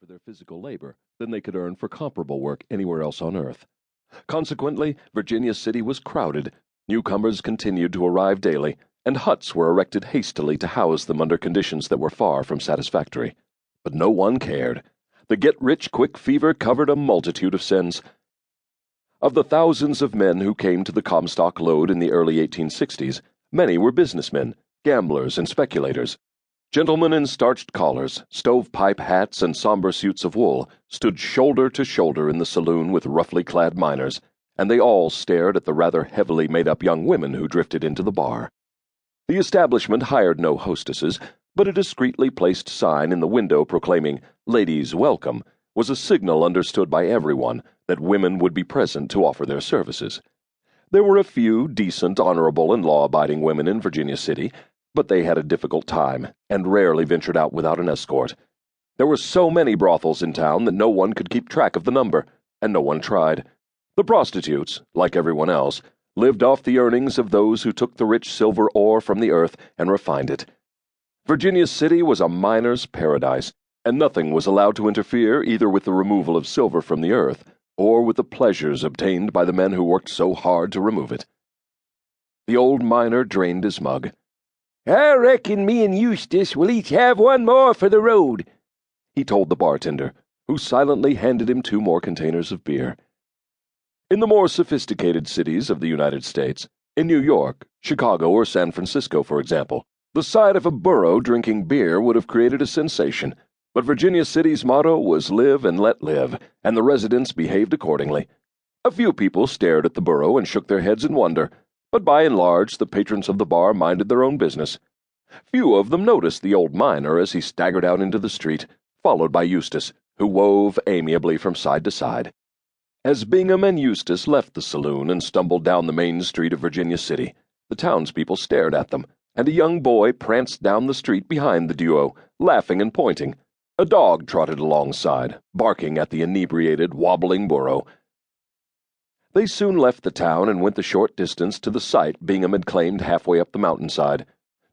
for their physical labor than they could earn for comparable work anywhere else on Earth. Consequently, Virginia City was crowded. Newcomers continued to arrive daily, and huts were erected hastily to house them under conditions that were far from satisfactory. But no one cared. The get-rich-quick fever covered a multitude of sins. Of the thousands of men who came to the Comstock Lode in the early 1860s, many were businessmen, gamblers, and speculators. Gentlemen in starched collars, stovepipe hats, and somber suits of wool stood shoulder to shoulder in the saloon with roughly clad miners, and they all stared at the rather heavily made-up young women who drifted into the bar. The establishment hired no hostesses, but a discreetly placed sign in the window proclaiming "Ladies Welcome" was a signal understood by everyone that women would be present to offer their services. There were a few decent, honorable, and law-abiding women in Virginia City, but they had a difficult time and rarely ventured out without an escort. There were so many brothels in town that no one could keep track of the number, and no one tried. The prostitutes, like everyone else, lived off the earnings of those who took the rich silver ore from the earth and refined it. Virginia City was a miner's paradise, and nothing was allowed to interfere either with the removal of silver from the earth or with the pleasures obtained by the men who worked so hard to remove it. The old miner drained his mug. "I reckon me and Eustace will each have one more for the road," he told the bartender, who silently handed him 2 more containers of beer. In the more sophisticated cities of the United States, in New York, Chicago, or San Francisco, for example, the sight of a burro drinking beer would have created a sensation, but Virginia City's motto was live and let live, and the residents behaved accordingly. A few people stared at the burro and shook their heads in wonder, but by and large the patrons of the bar minded their own business. Few of them noticed the old miner as he staggered out into the street, followed by Eustace, who wove amiably from side to side. As Bingham and Eustace left the saloon and stumbled down the main street of Virginia City, the townspeople stared at them, and a young boy pranced down the street behind the duo, laughing and pointing. A dog trotted alongside, barking at the inebriated, wobbling burro. They soon left the town and went the short distance to the site Bingham had claimed halfway up the mountainside.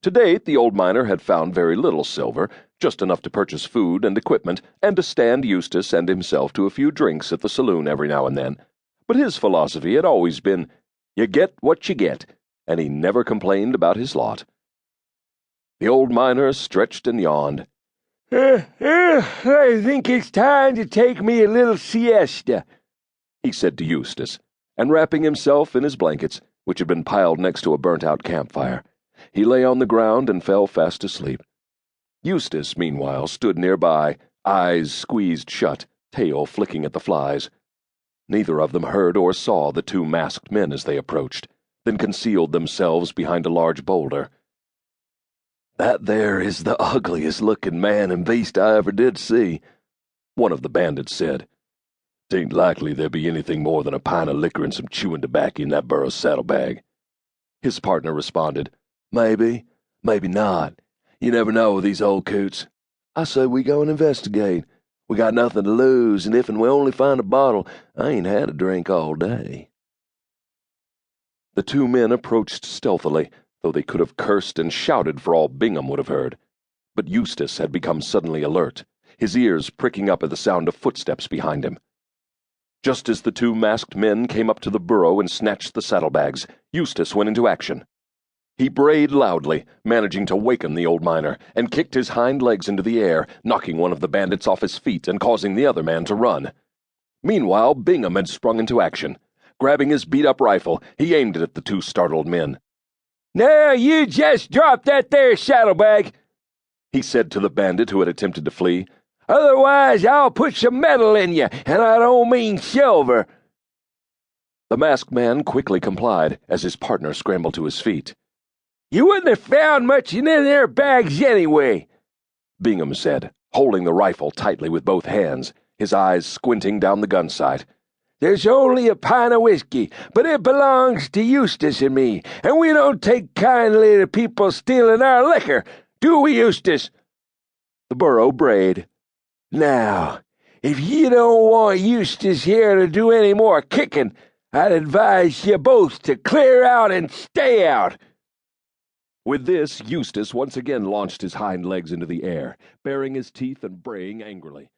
To date, the old miner had found very little silver, just enough to purchase food and equipment, and to stand Eustace and himself to a few drinks at the saloon every now and then. But his philosophy had always been, "You get what you get," and he never complained about his lot. The old miner stretched and yawned. I think it's time to take me a little siesta," he said to Eustace, and wrapping himself in his blankets, which had been piled next to a burnt-out campfire, he lay on the ground and fell fast asleep. Eustace, meanwhile, stood nearby, eyes squeezed shut, tail flicking at the flies. Neither of them heard or saw the 2 masked men as they approached, then concealed themselves behind a large boulder. "That there is the ugliest-looking man and beast I ever did see," one of the bandits said. "'Tain't likely there be anything more than a pint of liquor and some chewing tobacco in that burro's saddlebag." His partner responded, "Maybe, maybe not. You never know with these old coots. I say we go and investigate. We got nothing to lose, and if we only find a bottle, I ain't had a drink all day." The 2 men approached stealthily, though they could have cursed and shouted for all Bingham would have heard. But Eustace had become suddenly alert, his ears pricking up at the sound of footsteps behind him. Just as the 2 masked men came up to the burro and snatched the saddlebags, Eustace went into action. He brayed loudly, managing to waken the old miner, and kicked his hind legs into the air, knocking one of the bandits off his feet and causing the other man to run. Meanwhile, Bingham had sprung into action. Grabbing his beat-up rifle, he aimed it at the 2 startled men. "Now you just drop that there saddlebag," he said to the bandit who had attempted to flee. "Otherwise I'll put some metal in you, and I don't mean silver." The masked man quickly complied as his partner scrambled to his feet. "You wouldn't have found much in them there bags anyway," Bingham said, holding the rifle tightly with both hands, his eyes squinting down the gun sight. "There's only a pint of whiskey, but it belongs to Eustace and me, and we don't take kindly to people stealing our liquor, do we, Eustace?" The burro brayed. "Now, if you don't want Eustace here to do any more kicking, I'd advise you both to clear out and stay out." With this, Eustace once again launched his hind legs into the air, baring his teeth and braying angrily.